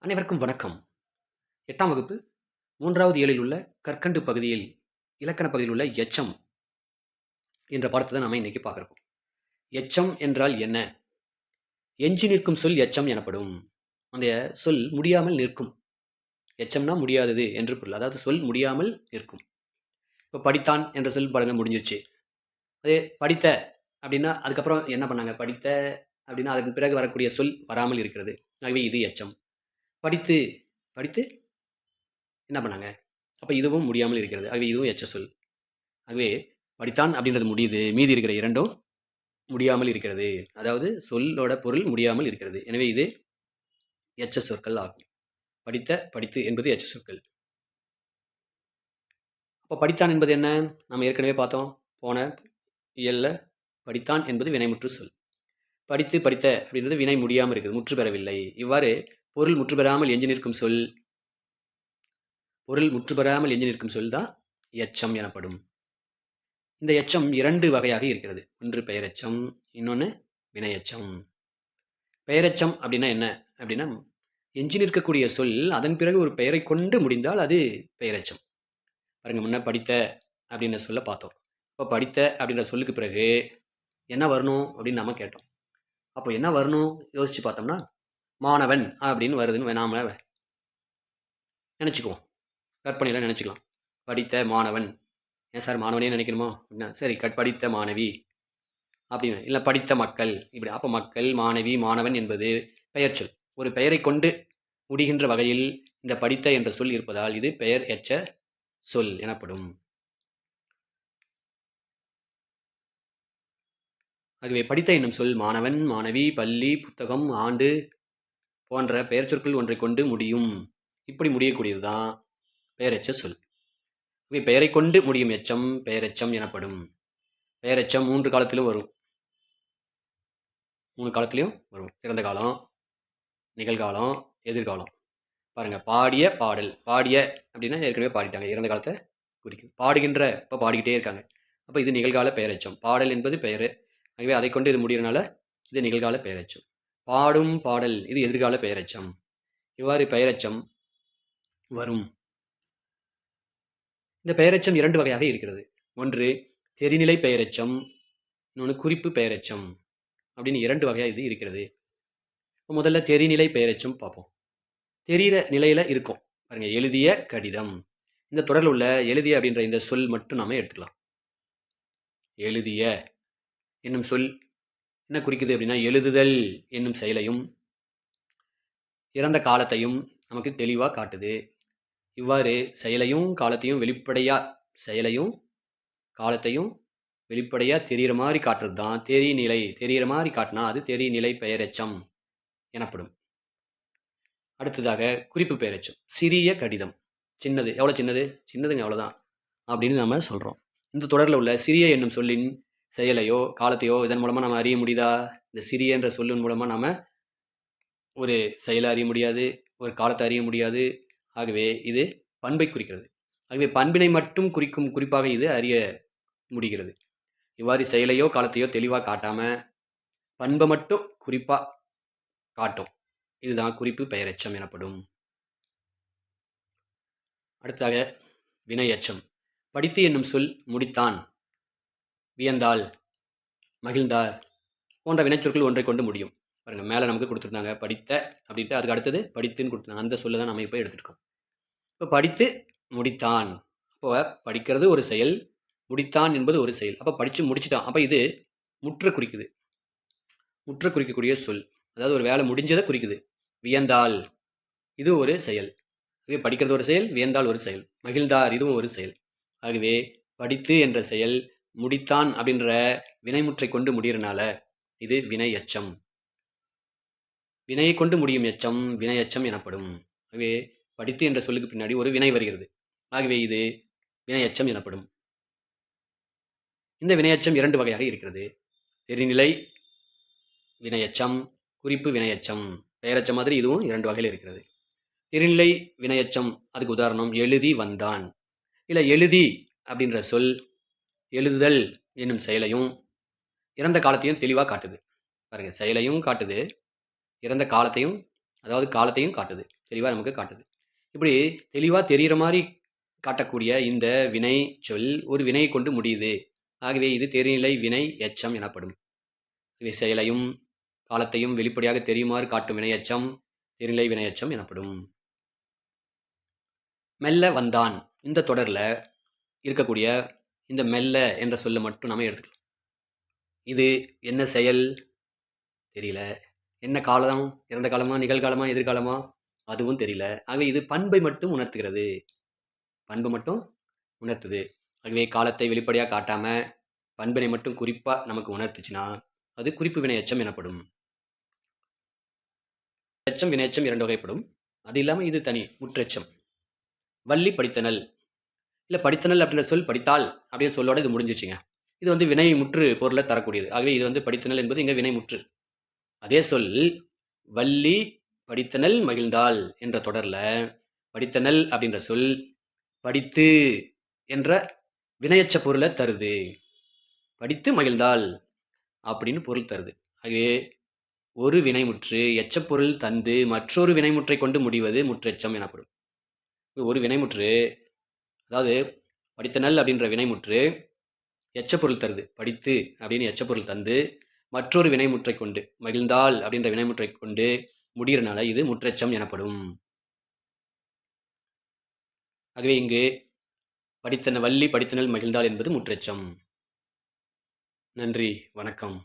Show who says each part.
Speaker 1: அனைவருக்கும் வணக்கம். 8ஆம் வகுப்பு 3வது இயலில் உள்ள கற்கண்டு பகுதியில், இலக்கண பகுதியில் உள்ள எச்சம் என்ற பாடத்த தான் நாம இன்னைக்கு பார்க்கிறோம். எச்சம் என்றால் என்ன? எஞ்சி நிற்கும் சொல் எச்சம் எனப்படும். அந்த சொல் முடியாமல் நிற்கும். எச்சம்னா முடியாதது என்று பொருள். அதாவது சொல் முடியாமல் நிற்கும். இப்ப படித்தான் என்ற சொல் பாருங்க முடிஞ்சிருச்சு. அதே படித்த அப்படின்னா, அதுக்கப்புறம் என்ன பண்ணாங்க? படித்த அப்படின்னா, அதற்கு பிறகு வரக்கூடிய சொல் வராமல் இருக்கிறது. ஆகவே இது எச்சம். படித்து படித்து என்ன பண்ணாங்க? அப்ப இதுவும் முடியாமல் இருக்கிறது. ஆகவே இதுவும் எச்ச சொல். ஆகவே படித்தான் அப்படின்றது முடியுது. மீதி இருக்கிற 2ம் முடியாமல் இருக்கிறது. அதாவது சொல்லோட பொருள் முடியாமல் இருக்கிறது. எனவே இது எச்ச சொற்கள் ஆகும். படித்த, படித்து என்பது எச்ச சொற்கள். அப்ப படித்தான் என்பது என்ன? நம்ம ஏற்கனவே பார்த்தோம். போன இயல்ல படித்தான் என்பது வினைமுற்று சொல். படித்து, படித்த அப்படின்றது வினை முடியாமல் இருக்குது. முற்று பெறவில்லை. இவ்வாறு பொருள் முற்று பெறாமல் எஞ்சி நிற்கும் சொல் தான் எச்சம் எனப்படும். இந்த எச்சம் 2 வகையாக இருக்கிறது. ஒன்று பெயரெச்சம், இன்னொன்னு வினையெச்சம். பெயரெச்சம் அப்படின்னா என்ன? அப்படின்னா, எஞ்சி நிற்கக்கூடிய சொல் அதன் பிறகு ஒரு பெயரை கொண்டு முடிந்தால் அது பெயரெச்சம். பாருங்க, முன்ன படித்த அப்படின்ற சொல்ல பார்த்தோம். இப்போ படித்த அப்படின்ற சொல்லுக்கு பிறகு என்ன வரணும் அப்படின்னு நாம கேட்டோம். அப்போ என்ன வரணும் யோசிச்சு பார்த்தோம்னா, மாணவன் அப்படின்னு வருதுன்னு நாம நினச்சிக்குவோம். கற்பனையில் நினச்சிக்கலாம். படித்த மாணவன். ஏன் சார் மாணவனே நினைக்கணுமா? அப்படின்னா சரி, படித்த மாணவி அப்படின்னு, இல்லை படித்த மக்கள் இப்படி. அப்போ மக்கள், மாணவி, மாணவன் என்பது பெயர் சொல். ஒரு பெயரை கொண்டு முடிகின்ற வகையில் இந்த படித்த என்ற சொல் இருப்பதால் இது பெயர் எச்ச சொல் எனப்படும். ஆகவே படித்த என்னும் சொல் மாணவன், மாணவி, பள்ளி, புத்தகம், ஆண்டு போன்ற பெயர் சொற்கள் ஒன்றை கொண்டு முடியும். இப்படி முடியக்கூடியதுதான் பெயரெச்ச சொல். பெயரை கொண்டு முடியும் எச்சம் பெயரெச்சம் எனப்படும். பெயரெச்சம் 3 காலத்திலும் வரும். 3 காலத்திலையும் வரும். இறந்த காலம், நிகழ்காலம், எதிர்காலம். பாருங்க, பாடிய பாடல். பாடிய அப்படின்னா ஏற்கனவே பாடிட்டாங்க, இறந்த காலத்தை குறிக்கும். பாடுகின்ற இப்போ பாடிக்கிட்டே இருக்காங்க. அப்போ இது நிகழ்கால பெயரெச்சம். பாடல் என்பது பெயர். ஆகவே அதை கொண்டு இது முடிகிறனால இது நிகழ்கால பெயரெச்சம். பாடும் பாடல் இது எதிர்கால பெயரெச்சம். இவ்வாறு பெயரெச்சம் வரும். இந்த பெயரெச்சம் 2 வகையாக இருக்கிறது. ஒன்று தெரிநிலை பெயரெச்சம், இன்னொன்று குறிப்பு பெயரெச்சம் அப்படின்னு 2 வகையாக இது இருக்கிறது. முதல்ல தெரிநிலை பெயரெச்சம் பார்ப்போம். தெரிகிற நிலையில இருக்கும். பாருங்க, எழுதிய கடிதம். இந்த தொடரில் உள்ள எழுதிய அப்படின்ற இந்த சொல் மட்டும் நாம எடுத்துக்கலாம். எழுதிய என்னும் சொல் என்ன குறிக்குது அப்படின்னா, எழுதுதல் என்னும் செயலையும் இறந்த காலத்தையும் நமக்கு தெளிவாக காட்டுது. இவ்வாறு செயலையும் காலத்தையும் வெளிப்படையா தெரிகிற மாதிரி காட்டுறது தான் தெரிநிலை. தெரிகிற மாதிரி காட்டினா அது தெரிநிலை பெயரெச்சம் எனப்படும். அடுத்ததாக குறிப்பு பெயரெச்சம். சிறிய கடிதம். சின்னது. எவ்வளோ சின்னது? சின்னதுங்க, அவ்வளோதான் அப்படின்னு நம்ம சொல்கிறோம். இந்த தொடரில் உள்ள சிறிய என்னும் சொல்லின் செயலையோ காலத்தையோ இதன் மூலமாக நம்ம அறிய முடியுதா? இந்த சிறிய என்ற சொல்லின் மூலமாக நாம் ஒரு செயலை அறிய முடியாது, ஒரு காலத்தை அறிய முடியாது. ஆகவே இது பண்பை குறிக்கிறது. ஆகவே பண்பினை மட்டும் குறிக்கும் குறிப்பாக இது அறிய முடிகிறது. இவ்வாறு செயலையோ காலத்தையோ தெளிவாக காட்டாமல் பண்பை மட்டும் குறிப்பாக காட்டும். இதுதான் குறிப்பு பெயரெச்சம் எனப்படும். அடுத்தாக வினையெச்சம். படித்து என்னும் சொல் முடித்தான், வியந்தாள், மகிழ்ந்தார் போன்ற வினைச்சொற்கள் ஒன்றை கொண்டு முடியும். பாருங்க, மேலே நமக்கு கொடுத்துருந்தாங்க படித்த அப்படின்ட்டு, அதுக்கு அடுத்தது படித்துன்னு கொடுத்துருந்தாங்க. அந்த சொல்ல தான் நம்ம இப்போ எடுத்துருக்கோம். இப்போ படித்து முடித்தான். அப்போ படிக்கிறது ஒரு செயல், முடித்தான் என்பது ஒரு செயல். அப்போ படித்து முடிச்சுட்டான். அப்போ இது முற்று குறிக்குது. முற்று குறிக்கக்கூடிய சொல். அதாவது ஒரு வேலை முடிஞ்சதை குறிக்குது. வியந்தாள் இது ஒரு செயல். ஆகவே படிக்கிறது ஒரு செயல், வியந்தாள் ஒரு செயல், மகிழ்ந்தார் இதுவும் ஒரு செயல். ஆகவே படித்து என்ற செயல் முடித்தான் அப்படின்ற வினைமுற்றை கொண்டு முடிகிறனால இது வினையெச்சம். வினையை கொண்டு முடியும் எச்சம் வினையெச்சம் எனப்படும். ஆகவே படித்து என்ற சொல்லுக்கு பின்னாடி ஒரு வினை வருகிறது. ஆகவே இது வினையெச்சம் எனப்படும். இந்த வினையெச்சம் 2 வகையாக இருக்கிறது. தெரிநிலை வினையெச்சம், குறிப்பு வினையெச்சம். பெயரெச்சம் மாதிரி இதுவும் 2 வகையில் இருக்கிறது. தெரிநிலை வினையெச்சம், அதுக்கு உதாரணம் எழுதி வந்தான். இல்லை, எழுதி அப்படின்ற சொல் எழுதுதல் என்னும் செயலையும் இறந்த காலத்தையும் தெளிவாக காட்டுது. பாருங்க, செயலையும் காட்டுது, இறந்த காலத்தையும் அதாவது காலத்தையும் காட்டுது, தெளிவாக நமக்கு காட்டுது. இப்படி தெளிவாக தெரிகிற மாதிரி காட்டக்கூடிய இந்த வினை சொல் ஒரு வினையை கொண்டு முடியுது. ஆகவே இது தெரிநிலை வினை எச்சம் எனப்படும். இவை செயலையும் காலத்தையும் வெளிப்படையாக தெரியுமாறு காட்டும் வினையெச்சம் தெரிநிலை வினையெச்சம் எனப்படும். மெல்ல வந்தான் இந்த தொடரில் இருக்கக்கூடிய இந்த மெல்ல என்ற சொல்லை மட்டும் நாம எடுத்துக்கலாம். இது என்ன செயல் தெரியல, என்ன காலம், இறந்த காலமா, நிகழ்காலமா, எதிர்காலமா, அதுவும் தெரியல. ஆகவே இது பண்பை மட்டும் உணர்த்துகிறது, பண்பு மட்டும் உணர்த்துது. ஆகவே காலத்தை வெளிப்படையாக காட்டாம பண்பினை மட்டும் குறிப்பா நமக்கு உணர்த்துச்சுன்னா அது குறிப்பு வினையெச்சம் எனப்படும். எச்சம் வினையெச்சம் இரண்டு வகைப்படும். அது இல்லாமல் இது தனி முற்றெச்சம். வள்ளி படித்தனல் இல்லை படித்தனல் அப்படின்ற சொல் படித்தால் அப்படின்னு சொல்லோட இது முடிஞ்சிச்சுங்க. இது வந்து வினை முற்று பொருளை தரக்கூடியது. ஆகவே இது வந்து படித்தனல் என்பது இங்கே வினை முற்று. அதே சொல் வள்ளி படித்தனல் மகிழ்ந்தாள் என்ற தொடரில் படித்தனல் அப்படின்ற சொல் படித்து என்ற வினையச்ச பொருளை தருது. படித்து மகிழ்ந்தாள் அப்படின்னு பொருள் தருது. ஆகவே ஒரு வினைமுற்று எச்சப்பொருள் தந்து மற்றொரு வினைமுற்றை கொண்டு முடிவது முற்றெச்சம் எனப்படும். ஒரு வினைமுற்று, அதாவது படித்தனல் அப்படின்ற வினைமுற்று எச்சப்பொருள் தருது, படித்து அப்படின்னு எச்சப்பொருள் தந்து மற்றொரு வினைமுற்றை கொண்டு மகிழ்ந்தாள் அப்படின்ற வினைமுற்றை கொண்டு முடிகிறனால இது முற்றெச்சம் எனப்படும். ஆகவே இங்கு வள்ளி படித்தனல் மகிழ்ந்தாள் என்பது முற்றெச்சம். நன்றி, வணக்கம்.